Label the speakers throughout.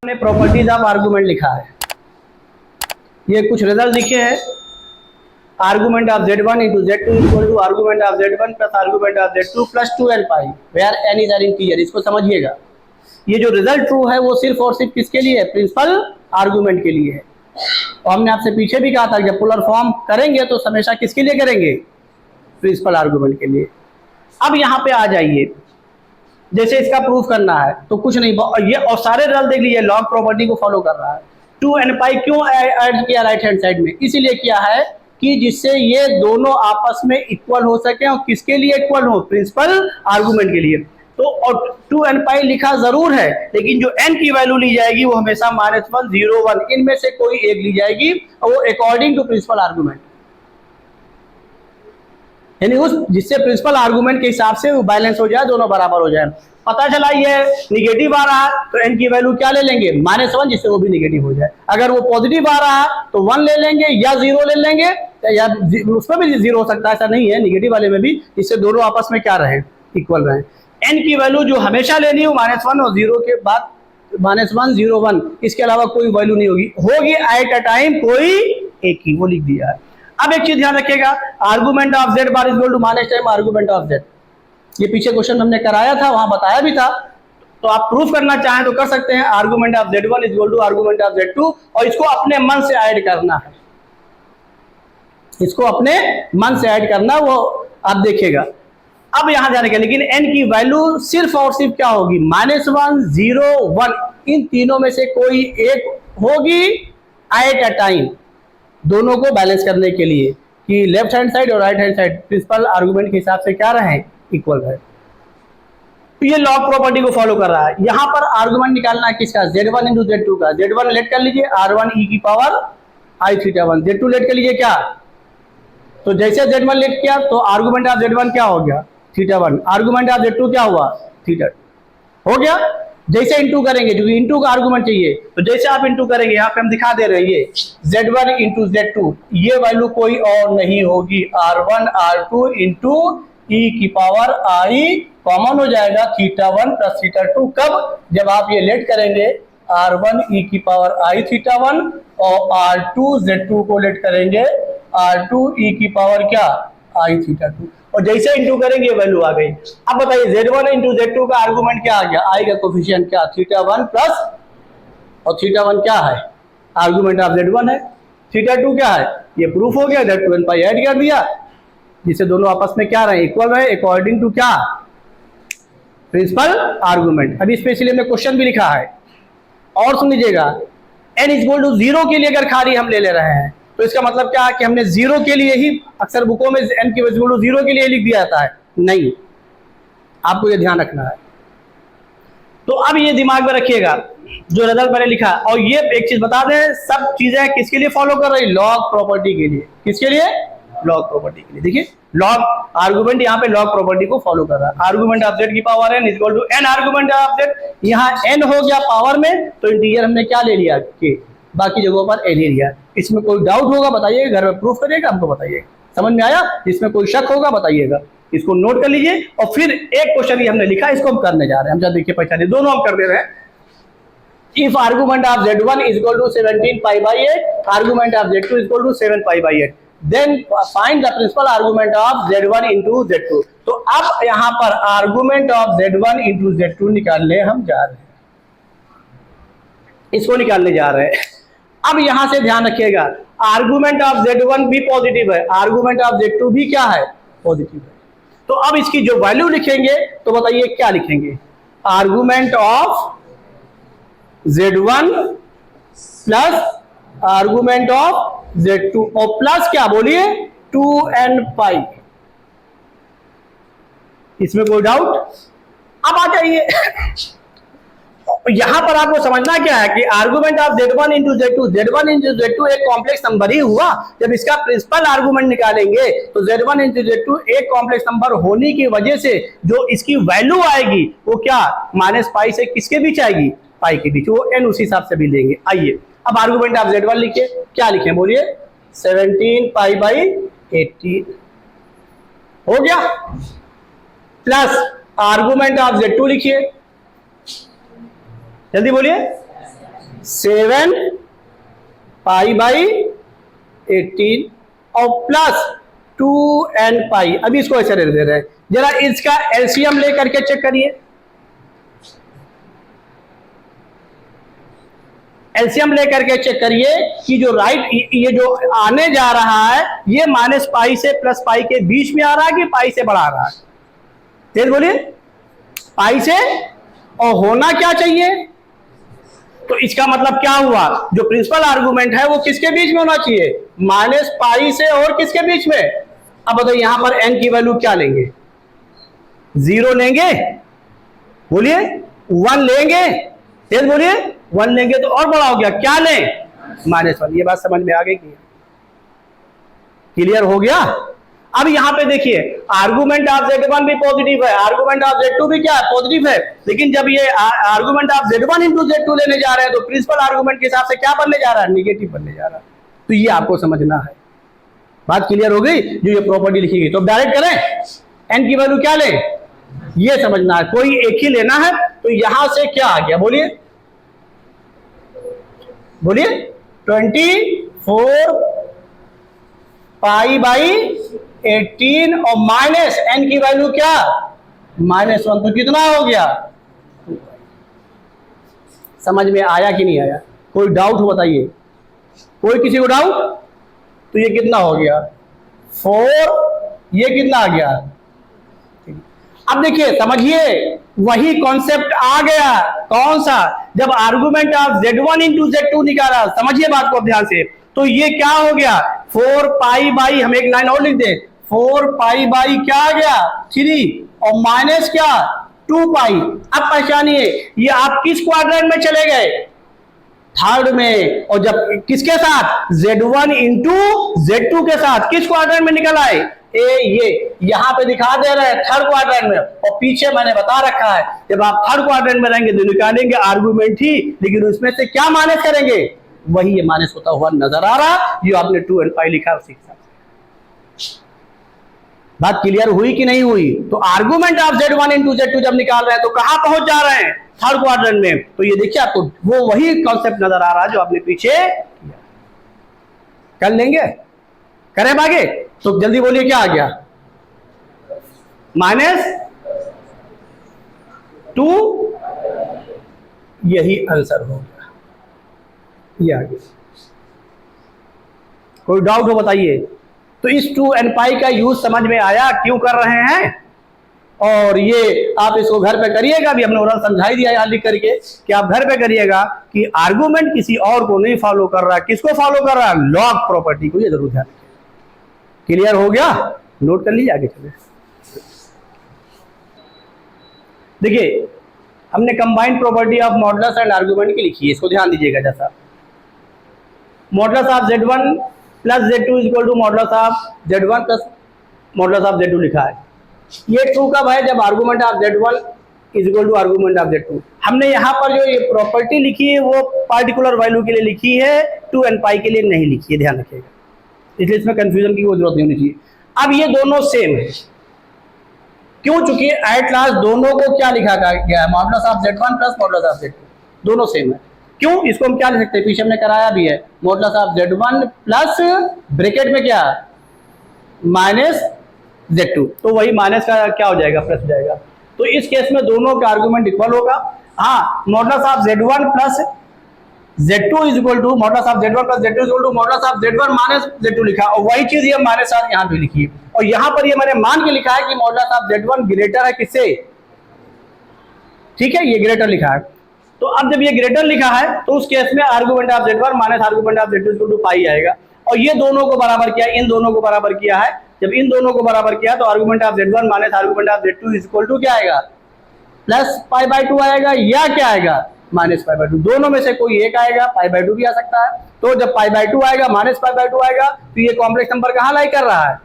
Speaker 1: ने properties of argument लिखा है। ये कुछ रिजल्ट लिखे हैं। Argument of Z1 into Z2 equal to argument of Z1 plus argument of Z2 plus 2n pi where n is an integer. इसको समझिएगा, ये जो रिजल्ट ट्रू है वो सिर्फ और सिर्फ किसके लिए है? प्रिंसिपल आर्गुमेंट के लिए है। और हमने आपसे पीछे भी कहा था जब पोलर फॉर्म करेंगे तो हमेशा किसके लिए करेंगे? प्रिंसिपल आर्गुमेंट के लिए। अब यहाँ पे आ जाइए, जैसे इसका प्रूफ करना है तो कुछ नहीं, ये और सारे रिजल्ट देख लीजिए, लॉग प्रॉपर्टी को फॉलो कर रहा है। 2n पाई क्यों ऐड किया राइट हैंड साइड में? इसीलिए किया है कि जिससे ये दोनों आपस में इक्वल हो सके। और किसके लिए इक्वल हो? प्रिंसिपल आर्गुमेंट के लिए। तो और 2n पाई लिखा जरूर है, लेकिन जो n की वैल्यू ली जाएगी वो हमेशा -1, 0, 1 इनमें से कोई एक ली जाएगी, और वो अकॉर्डिंग टू प्रिंसिपल आर्गुमेंट, यानी उस जिससे प्रिंसिपल आर्गुमेंट के हिसाब से वो बैलेंस हो जाए, दोनों बराबर हो जाए। पता चला ये निगेटिव आ रहा है तो n की वैल्यू क्या ले लेंगे? -1, जिससे वो भी निगेटिव हो जाए। अगर वो पॉजिटिव आ रहा है तो 1 ले लेंगे या 0 ले लेंगे, या उसमें भी 0 हो सकता है, ऐसा नहीं है, निगेटिव वाले में भी, इससे दोनों आपस में क्या रहे? इक्वल रहे। n की वैल्यू जो हमेशा लेनी हो -1 और 0 के बाद -1, 0, 1, इसके अलावा कोई वैल्यू नहीं होगी एट अ टाइम कोई एक ही, वो लिख दिया है। अब एक चीज ध्यान रखिएगा, argument of z bar equal to minus time argument of z। ये पीछे क्वेश्चन हमने कराया था, वहां बताया भी था, तो आप प्रूफ करना चाहें तो कर सकते हैं। Argument of z1 equal to argument of z2, और इसको अपने मन से ऐड करना है, इसको अपने मन से ऐड करना, वो आप देखिएगा। अब यहां जाने के, लेकिन n की वैल्यू सिर्फ और सिर्फ क्या होगी? -1, 0, 1, इन तीनों में से कोई एक होगी एट अ टाइम, दोनों को बैलेंस करने के लिए, कि लेफ्ट हैंड साइड और right hand side principal argument के हिसाब से क्या रहे? इक्वल रहे। तो ये लॉग प्रॉपर्टी को फॉलो कर रहा है। यहां पर आर्गुमेंट निकालना है किसका? Z1 into Z2 का। Z1 लेट कर लीजिए R1 e की पावर I θ1, Z2 लेट कर लीजिए क्या? तो जैसे Z1 लेट किया तो आर्गुमेंट ऑफ Z1 क्या हो गया? θ1। आर्गुमेंट ऑफ Z2 क्या हुआ? θ हो गया। जैसे इंटू करेंगे, क्योंकि इंटू का आर्गुमेंट चाहिए, तो जैसे आप इंटू करेंगे, यहाँ पे हम दिखा दे रहे हैं ये Z1 into Z2, ये वैल्यू कोई और नहीं होगी, R1 R2 into e की पावर I, कॉमन हो जाएगा θ1 प्लस θ2। कब? जब आप ये लेट करेंगे R1 e की पावर I θ1 और R2 Z2 को लेट करेंगे R2 e की पावर क्या? I θ2, और जैसे इंटू करेंगे वैल्यू आ गई। अब बताइए Z1 into Z2 का आर्गुमेंट क्या आ गया? I का कोफिशिएंट क्या? θ1 प्लस, और θ1 क्या है? आर्गुमेंट ऑफ Z1 है। θ2 क्या है? ये प्रूफ हो गया, दैट 2n पाई ऐड कर दिया, जिससे दोनों आपस में क्या रहे? इक्वल रहे, अकॉर्डिंग टू क्या? Principal argument. अभी स्पेशली हमने क्वेश्चन भी लिखा है, और सुन लीजिएगा, n इक्वल टू 0 के लिए अगर खाली हम ले रहे हैं तो इसका मतलब क्या है कि हमने 0 के लिए ही, अक्सर बुकों में n की वैल्यू 0 के लिए लिख दिया जाता है, नहीं, आपको ये ध्यान रखना है। तो अब ये दिमाग में रखिएगा जो रिजल्ट मैंने लिखा। और ये एक चीज बता दें, सब चीजें किसके लिए फॉलो कर रही? लॉग प्रॉपर्टी के लिए। किसके लिए? लॉग प्रॉपर्टी के लिए। देखिए लॉग आर्गुमेंट यहाँ पे लॉग प्रॉपर्टी को फॉलो कर रहा है। आर्गुमेंट ऑफ z की power n equal to n argument of z, यहाँ n हो गया पावर में, तो इंटीजर हमने क्या ले लिया? के। बाकी जगहों पर n ही लिया। इसमें कोई डाउट होगा बताइएगा, घर में प्रूफ करिएगा, हमको बताइएगा। समझ में आया? इसमें कोई शक होगा बताइएगा, इसको नोट कर लीजिए। और फिर एक क्वेश्चन ये हमने लिखा, इसको हम करने जा रहे हैं। हम जब देखिए पहचानिए, दोनों हम कर दे रहे हैं। If argument of Z1 is equal to 17 pi by 8, argument of Z2 is equal to 7 pi by 8, then find the principal argument of Z1 into Z2। तो अब यहां पर argument of Z1 into Z2 निकालने हम जा रहे हैं, इसको निकालने जा रहे हैं। अब यहां से ध्यान रखिएगा, आर्गुमेंट ऑफ Z1 भी पॉजिटिव है, आर्गुमेंट ऑफ Z2 भी क्या है? पॉजिटिव है। तो अब इसकी जो वैल्यू लिखेंगे तो बताइए क्या लिखेंगे? Argument of Z1 plus argument of Z2, और प्लस क्या बोलिए? 2n पाई। इसमें कोई डाउट? अब आ जाइए यहां पर आपको समझना क्या है कि argument of Z1 into Z2 एक कॉम्प्लेक्स नंबर ही हुआ। जब इसका प्रिंसिपल आर्गुमेंट निकालेंगे तो Z1 into Z2 एक कॉम्प्लेक्स नंबर होने की वजह से जो इसकी वैल्यू आएगी वो क्या? -पाई से किसके बीच आएगी? पाई के बीच, वो n उसी हिसाब से भी लेंगे। आइए अब आर्गुमेंट ऑफ Z1 लिखिए, क्या लिखें बोलिए? 17 पाई बाई 18 हो गया, प्लस आर्गुमेंट ऑफ Z2 लिखिए, जल्दी बोलिए। 7 पाई बाई 18 और प्लस 2n पाई। अभी इसको ऐसे दे रहे हैं, जरा इसका एलसीएम लेकर के चेक करिए। एलसीएम लेकर के चेक करिए कि जो राइट ये जो आने जा रहा है ये माइनस पाई से प्लस पाई के बीच में आ रहा है कि पाई से बढ़ा रहा है? तेज बोलिए, पाई से। और होना क्या चाहिए? तो इसका मतलब क्या हुआ, जो प्रिंसिपल आर्गुमेंट है वो किसके बीच में होना चाहिए? माइनस पाई से और किसके बीच में? अब बताओ यहां पर n की वैल्यू क्या लेंगे? 0 लेंगे? बोलिए 1 लेंगे? तेज बोलिए 1 लेंगे तो और बड़ा हो गया, क्या लें? -1। ये बात समझ में आ गई? क्लियर हो गया? अब यहां पे देखिए आर्गुमेंट ऑफ Z1 भी पॉजिटिव है, आर्गुमेंट ऑफ Z2 भी क्या है? पॉजिटिव है। लेकिन जब ये argument of Z1 into Z2 लेने जा रहे हैं तो प्रिंसिपल आर्गुमेंट के हिसाब से क्या बनने जा रहा है? निगेटिव बनने जा रहा है। तो ये आपको समझना है। बात क्लियर हो गई? जो ये प्रॉपर्टी लिखी गई तो डायरेक्ट करें, n की वैल्यू क्या लें ये समझना है, कोई एक ही लेना है। तो यहां से क्या आ गया? बोलिए बोलिए 24 पाई बाई 18 और माइनस n की वैल्यू क्या? -1। तो कितना हो गया? समझ में आया कि नहीं आया? कोई डाउट हो बताइए, कोई किसी को डाउट? तो ये कितना हो गया? 4, ये कितना आ गया? अब देखिए समझिए, वही कॉन्सेप्ट आ गया। कौन सा? जब argument of Z1 into Z2 निकाला। समझिए बात को ध्यान से। तो ये क्या हो गया? 4 पाई बाई, हम एक लाइन और लिख दे, 4 पाई बाई क्या आ गया? 3 और माइनस क्या? 2 पाई। अब पहचानिए ये आप किस क्वाड्रेंट में चले गए? थर्ड में। और जब किसके साथ? Z1 इंटू Z2 के साथ किस क्वाड्रेंट में निकल आए? ये यहां पे दिखा दे रहे हैं थर्ड क्वाड्रेंट में। और पीछे मैंने बता रखा है जब आप थर्ड क्वाड्रेंट में रहेंगे तो निकालेंगे आर्गुमेंट ही, लेकिन उसमें से क्या माइनस करेंगे? वही ये माइनस होता हुआ नजर आ रहा जो आपने 2 और 5 लिखा उसी के साथ। बात क्लियर हुई कि नहीं हुई? तो argument of Z1 into Z2 जब निकाल रहे हैं तो कहां पहुंच जा रहे हैं? थर्ड क्वाड्रेंट में। तो ये देखिए आपको वो वही कॉन्सेप्ट नजर आ रहा है जो आपने पीछे किया। कर लेंगे? करें आगे? तो जल्दी बोलिए क्या आ गया? -2, यही आंसर हो गया। ये आ गया। कोई डाउट हो बताइए? तो इस 2 and पाई का यूज समझ में आया क्यों कर रहे हैं? और ये आप इसको घर पे करिएगा, भी हमने ओरल समझाई दिया यहाँ लिख करके कि आप घर पे करिएगा कि आर्गुमेंट किसी और को नहीं फॉलो कर रहा। किसको फॉलो कर रहा है? लॉग प्रॉपर्टी को। ये जरूर ध्यान। क्लियर हो गया? नोट कर लीजिए, आगे चले। देखिए हमने combined property of modulus and argument की लिखी है, इसको ध्यान दीजिएगा। जैसा modulus of Z1 plus Z2 equal to modulus of Z1 plus modulus of Z2 लिखा है। ये ट्रू कब है? जब argument of Z1 is equal to argument of Z2। हमने यहाँ पर जो ये प्रॉपर्टी लिखी है वो पार्टिकुलर वैल्यू के लिए लिखी है, 2 and पाई के लिए नहीं लिखी है, ध्यान रखिएगा। इसलिए इसमें कंफ्यूजन की कोई जरूरत नहीं होनी चाहिए। अब ये दोनों सेम है, क्यों? चूंकि एट लास्ट दोनों को क्या लिखा गया है? Modulus of Z1 plus modulus of Z2, दोनों सेम है। क्यों? इसको हम क्या लिख सकते हैं? पीछे हमने कराया भी है, modulus of Z1 plus bracket में क्या? Minus Z2। तो वही माइनस का क्या हो जाएगा? प्लस हो जाएगा। तो इस केस में दोनों का आर्गुमेंट इक्वल होगा। हाँ, modulus of Z1 plus Z2 is equal to modulus of Z1 plus Z2 is equal to modulus of Z1 minus Z2 लिखा, और वही चीज ये माइनस साथ यहाँ पे लिखी है। और यहाँ पर ये मैंने मान के लिखा है कि मॉडुलस ऑफ Z1 ग्रेटर है किससे? ठीक है, ये ग्रेटर लिखा है। तो अब जब ये ग्रेटर लिखा है तो उस केस में argument of Z1 minus argument of Z2 equal to pi आएगा। और ये दोनों को बराबर किया, इन दोनों को बराबर किया है। जब इन दोनों को बराबर किया तो argument of Z1 minus argument of Z2 is equal to क्या आएगा? प्लस पाई/2 आएगा, या क्या आएगा? माइनस पाई/2। दोनों में से कोई एक आएगा, पाई/2 भी आ सकता है। तो जब पाई/2 आएगा, माइनस पाई/2 आएगा, तो ये कॉम्प्लेक्स नंबर कहाँ लाई कर रहा है?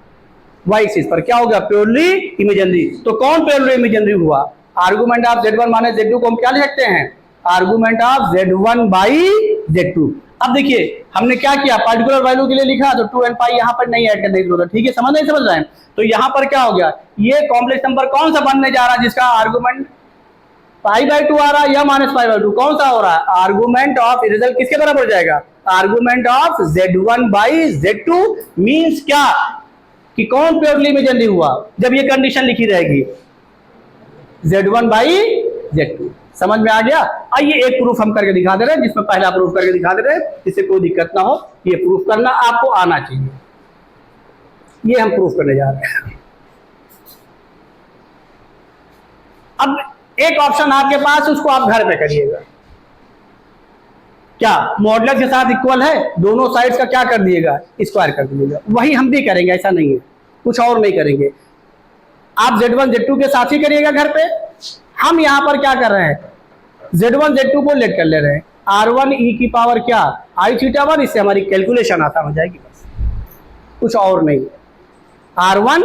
Speaker 1: वाई एक्सिस पर। क्या होगा? Purely imaginary. तो कौन प्योरली इमेजिनरी हुआ? Argument of Z1 minus Z2 को हम क्या लिख सकते हैं? Argument of Z1 by Z2। अब देखिए हमने क्या किया? पार्टिकुलर वैल्यू के लिए लिखा, तो 2 and पाई यहाँ पर नहीं ऐड करने की जरूरत है। ठीक है, समझ नहीं समझ रहे हैं? तो यहाँ पर क्या हो गया? ये कॉम्प्लेक्स नंबर कौन सा बनने जा रहा है जिसका आर्गुमेंट पाई/2 आ रहा है या -पाई/2, कौन सा हो रहा है? आर्गुमेंट ऑफ, रिजल्ट किसके बराबर हो जाएगा? आर्गुमेंट ऑफ Z1/Z2 मींस क्या कि कौन प्योरली इमेजिनरी हुआ जब ये कंडीशन लिखी रहेगी, Z1/Z2। समझ में आ गया? आइए एक प्रूफ हम करके दिखा दे रहे हैं, जिसमें पहला प्रूफ करके दिखा दे रहे हैं, जिससे कोई दिक्कत ना हो। ये प्रूफ करना आपको आना चाहिए, ये हम प्रूफ करने जा रहे हैं। अब एक ऑप्शन आपके पास, उसको आप घर पे करिएगा। क्या मॉडुलस के साथ इक्वल है? दोनों साइड्स का क्या कर दिएगा? स्क्वायर कर दीजिएगा। वही हम भी करेंगे, ऐसा नहीं है, कुछ और नहीं करेंगे। आप Z1 Z2 के साथ ही करिएगा घर पे। हम यहां पर क्या कर रहे हैं? Z1 Z2 को लेट कर ले रहे हैं। R1 e की पावर क्या? I(θ1), इससे हमारी कैलकुलेशन आसान हो जाएगी, बस कुछ और नहीं। R1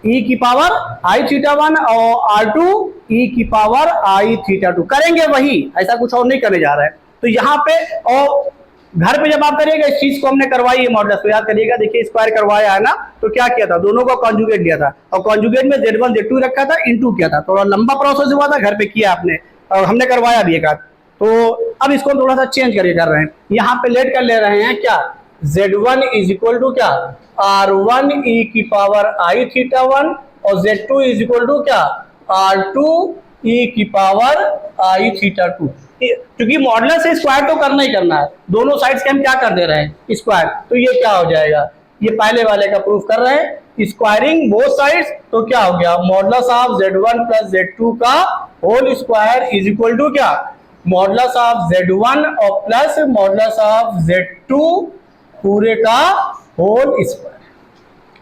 Speaker 1: e की पावर I(θ1) और R2 e की पावर I(θ2) करेंगे वही, ऐसा कुछ और नहीं करने जा रहे हैं। तो यहाँ पे और घर पे जब आप करिएगा, इस चीज को हमने करवाई है मॉडुलस को याद करिएगा। देखिए स्क्वायर करवाया है ना, तो क्या किया था? दोनों को कॉन्जुगेट लिया था और कॉन्जुगेट में Z1 Z2 रखा था, इनटू किया था। थोड़ा लंबा प्रोसेस हुआ था, घर पे किया आपने और हमने करवाया भी एक आध। तो अब इसको थोड़ा सा चेंज करके कर रहे हैं, यहाँ पे लेट कर ले रहे हैं क्या? Z1 इज इक्वल टू क्या? R1 e की पावर I(θ1) और Z2 इज इक्वल टू क्या? R2 e की पावर I(θ2)। क्योंकि मॉडुलस से स्क्वायर तो करना ही करना है, दोनों साइड्स के हम क्या कर दे रहे हैं? स्क्वायर। तो ये क्या हो जाएगा? ये पहले वाले का प्रूफ कर रहे हैं, स्क्वायरिंग बोथ साइड्स। तो क्या हो गया? Modulus of Z1 plus Z2 का whole square is equal to क्या? मॉडुलस ऑफ Z1 और प्लस मॉडुलस ऑफ Z2 पूरे का होल स्क्वायर।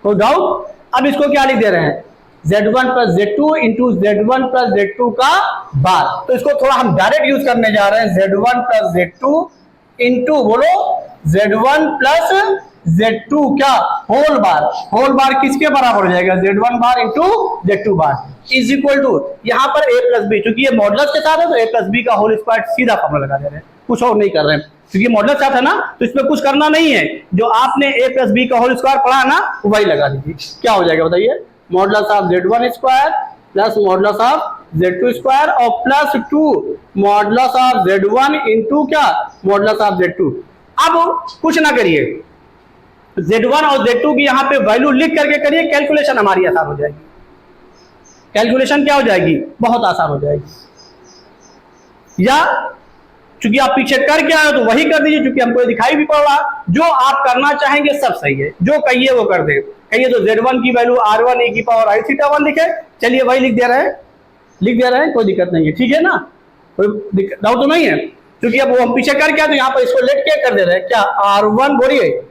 Speaker 1: कोई डाउट? अब इसको क्या लिख दे रहे हैं? Z1 plus Z2 into Z1 plus Z2 का बार। तो इसको थोड़ा हम डायरेक्ट यूज करने जा रहे हैं, Z1 प्लस Z2 इंटू, बोलो, Z1 प्लस Z2 क्या? Whole bar. होल बार किसके बराबर हो जाएगा? Z1 bar into Z2 bar is equal to, यहाँ पर a प्लस बी, क्योंकि ये मॉडुलस के साथ है तो a प्लस बी का होल स्क्वायर सीधा फॉर्मूला लगा दे रहे हैं, कुछ और नहीं कर रहे हैं। क्योंकि मॉडुलस के साथ है ना, तो इसमें कुछ करना नहीं है, जो आपने a प्लस बी का होल स्क्वायर पढ़ा ना, वही लगा दीजिए। क्या हो जाएगा बताइए? Modulus of Z1 square plus modulus of Z2 square और plus 2 modulus of Z1 into क्या? Modulus of Z2। अब कुछ ना करिए, Z1 और Z2 की यहाँ पे वैल्यू लिख करके करिए, कैलकुलेशन हमारी आसान हो जाएगी। कैलकुलेशन क्या हो जाएगी? बहुत आसान हो जाएगी। या चूंकि आप पीछे कर क्या है तो वही कर दीजिए, क्योंकि हमको दिखाई भी पड़ रहा। जो आप करना चाहेंगे सब सही है, जो कहिए वो कर दे। कहिए तो Z1 की वैल्यू R1 e की पावर I(θ1) लिखे, चलिए वही लिख दे रहे हैं, कोई दिक्कत नहीं है, ठीक है ना? कोई डाउट तो नहीं है? क्योंकि अब वो हम पीछे कर क्या, तो यहाँ पर इसको लेट के कर दे रहे हैं क्या? R1 बोलिए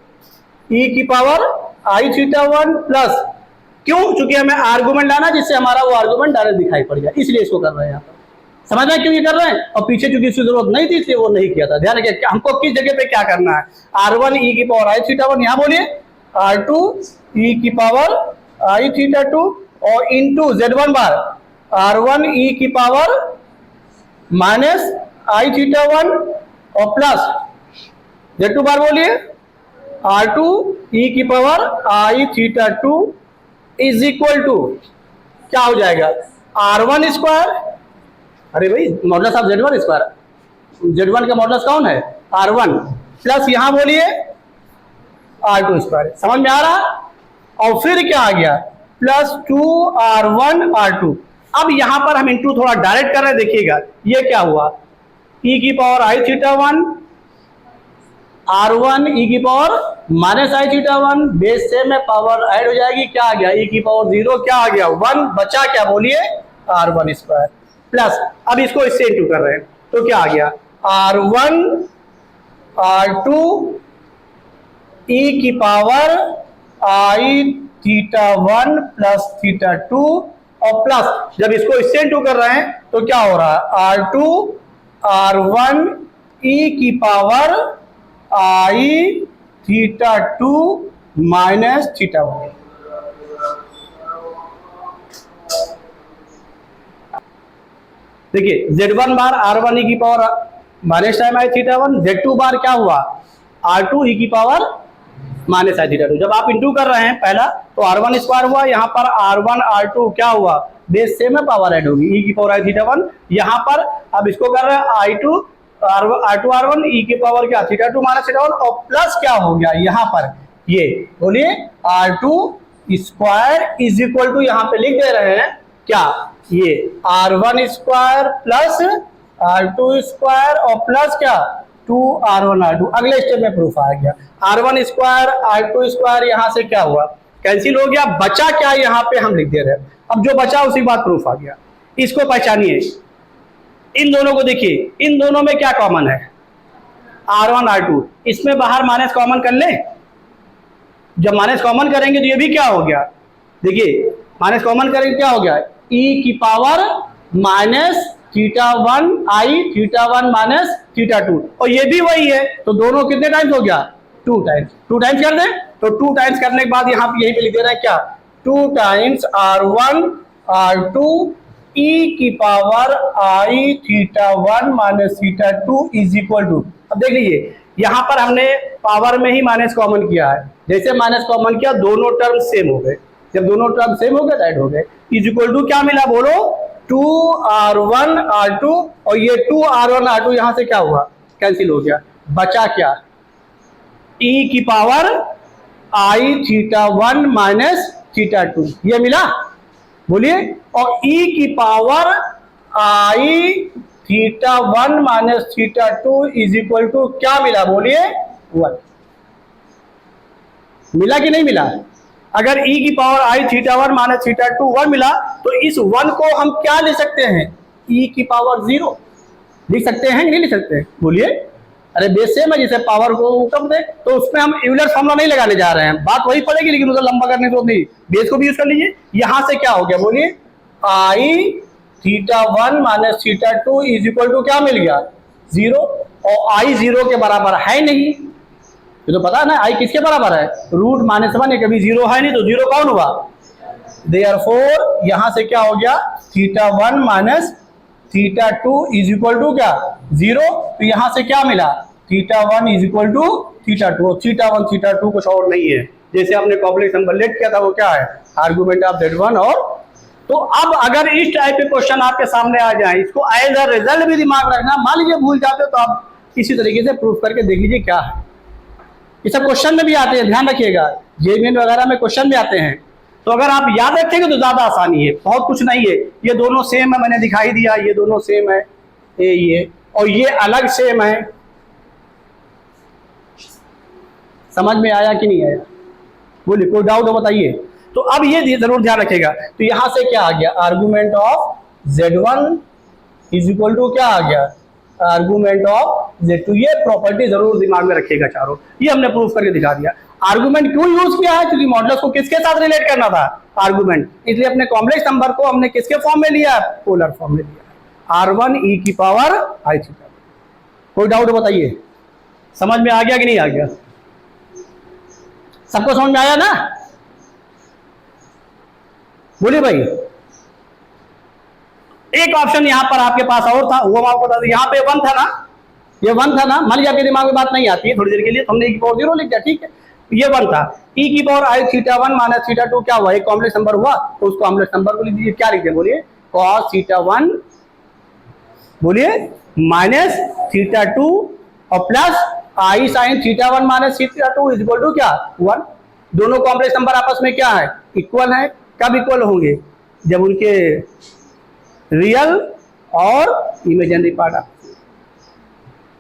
Speaker 1: e की पावर I(θ1) प्लस, क्यों? क्योंकि हमें आर्गुमेंट लाना, जिससे हमारा वो आर्गुमेंट डायरेक्ट दिखाई पड़ जाए, इसलिए इसको कर रहे हैं यहाँ पर। समझ में क्यों ये कर रहे हैं? और पीछे चूंकि इसकी जरूरत नहीं थी इसलिए वो नहीं किया था। ध्यान रखिए हमको किस जगह पे क्या करना है। R1 e की पावर I(θ1), यहाँ बोलिए R2 e की पावर I(θ2) और इंटू Z1 बार R1 e की पावर माइनस I(θ1) और प्लस Z2 बार बोलिए R2 e की power I(θ2) is equal to क्या हो जाएगा? R1 स्क्वायर, अरे भाई modulus of Z1 square, Z1 का मॉडुलस कौन है? R1, प्लस यहां बोलिए R2 स्क्वायर। समझ में आ रहा? और फिर क्या आ गया? Plus 2R1 R2। अब यहां पर हम इंटू थोड़ा डायरेक्ट कर रहे हैं, देखिएगा ये क्या हुआ? e की पावर I(θ1) R1 e की पावर माइनस I(θ1), बेस से में पावर ऐड हो जाएगी, क्या आ गया? e की पावर 0, क्या आ गया? 1, बचा क्या बोलिए? R1 स्क्वायर, प्लस अब इसको इससे इंटू कर रहे हैं तो क्या आ गया? R1 R2 e की पावर I(θ1) प्लस θ2 और प्लस जब इसको इससे इंटू कर रहे हैं तो क्या हो रहा है? R2 R1 e की पावर I(θ2) माइनस θ1। देखिए Z1 बार R1 e की power minus time I(θ1), Z2 बार क्या हुआ? R2 e की पावर माइनस I(θ2)। जब आप इंटू कर रहे हैं पहला तो R1 स्क्वायर हुआ, यहाँ पर R1 R2 क्या हुआ? बेस सेम है, पावर ऐड होगी, ई की पावर आई थीटा 1 यहाँ पर। अब इसको कर रहे हैं I2 R1 ई की पावर क्या थीटा 2 माइनस थीटा 1 और प्लस क्या हो गया यहाँ पर, ये बोलिए R2 square is equal to, यहाँ पे लिख दे रहे हैं क्या, ये R1 square plus R2 square और प्लस क्या 2R1 R2। अगले स्टेप में प्रूफ आ गया, R1 स्क्वायर R2 स्क्वायर यहाँ से क्या हुआ, कैंसिल हो गया, बचा क्या यहाँ पे हम लिख दे रहे हैं। अब जो बचा उसी बात प्रूफ आ गया, इसको पहचानिए, इन दोनों को देखिए, इन दोनों में क्या कॉमन है, R1 R2, इसमें बाहर माइनस कॉमन कर ले, जब माइनस कॉमन करेंगे तो ये भी क्या हो गया, देखिए माइनस कॉमन करेंगे क्या हो गया, ई की पावर माइनस थीटा 1 आई थीटा 1 माइनस थीटा 2, और ये भी वही है, तो दोनों कितने टाइम्स हो गया, 2 टाइम्स, 2 टाइम्स कर दें, तो 2 टाइम्स करने के बाद यहाँ पे यही पे लिख दे रहा है क्या, 2 टाइम्स R1 R2 ई की power i theta 1 minus theta 2 is equal to. अब देख लीजिए यहाँ पर हमने पावर में ही माइनस कॉमन किया है, जैसे माइनस कॉमन किया दोनों टर्म सेम हो गए, जब दोनों टर्म सेम हो गए तो ऐड हो गए, इज इक्वल टू क्या मिला बोलो, 2R1 R2 और ये 2R1 R2 यहाँ से क्या हुआ, कैंसिल हो गया, बचा क्या, ई की power i theta 1 minus theta 2 ये मिला, बोलिए, और ई की power i theta 1 minus theta 2 is equal to क्या मिला, बोलिए 1। मिला कि नहीं मिला, अगर ई की power i theta 1 minus theta 2 1 मिला तो इस 1 को हम क्या ले सकते हैं, ई की पावर 0 लिख सकते हैं कि नहीं लिख सकते, बोलिए, अरे बेस सेम है, जिसे पावर को कम दे तो उसमें हम यूलर फॉर्मूला नहीं लगाने जा रहे हैं, बात वही पड़ेगी लेकिन उसे लंबा करने तो नहीं, बेस को भी यूज कर लीजिए। यहां से क्या हो गया, बोलिए i theta 1 minus theta 2 is equal to क्या मिल गया 0, और आई 0 के बराबर है नहीं, ये तो पता है ना आई किसके बराबर है, रूट माइनस 1 है, कभी 0 है नहीं तो 0 कौन हुआ, देयरफॉर यहां से क्या हो गया theta 1 minus theta 2 is equal to क्या 0, तो यहां से क्या मिला theta 1 is equal to theta 2, theta 1 theta 2 कुछ और नहीं है, जैसे हमने कॉम्प्लेक्स नंबर लेट किया था वो क्या है आर्गुमेंट ऑफ Z1 और। तो अब अगर इस टाइप के क्वेश्चन आपके सामने आ जाए, इसको एज अ रिजल्ट भी दिमाग रखना, मान लीजिए भूल जाते हो तो आप इसी तरीके से प्रूफ करके देख लीजिए क्या है, ये सब क्वेश्चन में भी आते हैं, ध्यान रखिएगा, जेईई वगैरह में क्वेश्चन भी आते हैं, तो अगर आप याद रखेंगे तो ज्यादा आसानी है, बहुत कुछ नहीं है, ये दोनों सेम है, मैंने दिखाई दिया, ये दोनों सेम है, ये और ये अलग सेम है, समझ में आया कि नहीं आया, बोलिए कोई डाउट हो बताइए। तो अब ये जरूर ध्यान रखेगा, तो यहां से क्या आ गया argument of Z1 is equal to क्या आ गया आर्गुमेंट ऑफ Z2, ये प्रॉपर्टी जरूर दिमाग में रखिएगा चारों, ये हमने प्रूफ करके दिखा दिया। आर्गुमेंट क्यों यूज किया है, क्योंकि मॉडुलस को किसके साथ रिलेट करना था आर्गुमेंट, इसलिए अपने कॉम्प्लेक्स नंबर को हमने किसके फॉर्म में लिया, पोलर फॉर्म में लिया, R1 ई की पावर आई थीटा। कोई डाउट बताइए, समझ में आ गया कि नहीं आ गया, सबको समझ में आया ना, बोलिए भाई। एक ऑप्शन यहां पर आपके पास और था, वो आपको बता दें, यहां पे 1 था ना, ये 1 था ना, मान लीजिए आपके दिमाग में बात नहीं आती है थोड़ी देर के लिए, तो हमने ई की पावर 0 लिख दिया, ठीक है, ये 1 था, ई की power i theta 1 minus theta 2 क्या हुआ, एक कॉम्प्लेक्स नंबर हुआ, तो उस कॉम्प्लेक्स नंबर को लिख दीजिए, क्या लिखते हैं बोलिए cos थीटा 1 बोलिए माइनस थीटा 2 और plus i sine theta 1 minus theta 2 is equal to क्या 1, दोनों कॉम्प्लेक्स नंबर आपस में क्या है इक्वल है, कब इक्वल होंगे, जब उनके रियल और इमेजिनरी पार्ट आप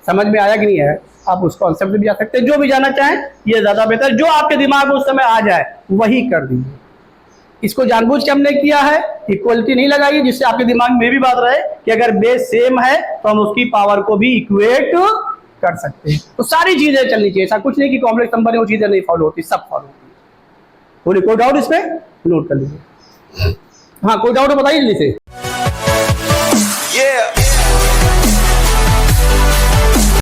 Speaker 1: समझ में आया कि नहीं है, आप उस कॉन्सेप्ट में भी जा सकते हैं, जो भी जाना चाहें ये ज्यादा बेहतर, जो आपके दिमाग में उस समय आ जाए वही कर दीजिए। इसको जानबूझ के हमने किया है, इक्वलिटी नहीं लगाई, जिससे आपके दिमाग में भी बात रहे कि अगर बेस सेम है तो हम उसकी पावर को भी इक्वेट कर सकते हैं, तो सारी चीजें चलनी चाहिए, ऐसा कुछ नहीं कि कॉम्प्लेक्स नंबर में वो चीजें नहीं फॉलो होती, सब फॉलो होती है। बोलिए कोई डाउट इसमें, नोट कर लीजिए, हाँ कोई डाउट बताइए जल्दी से।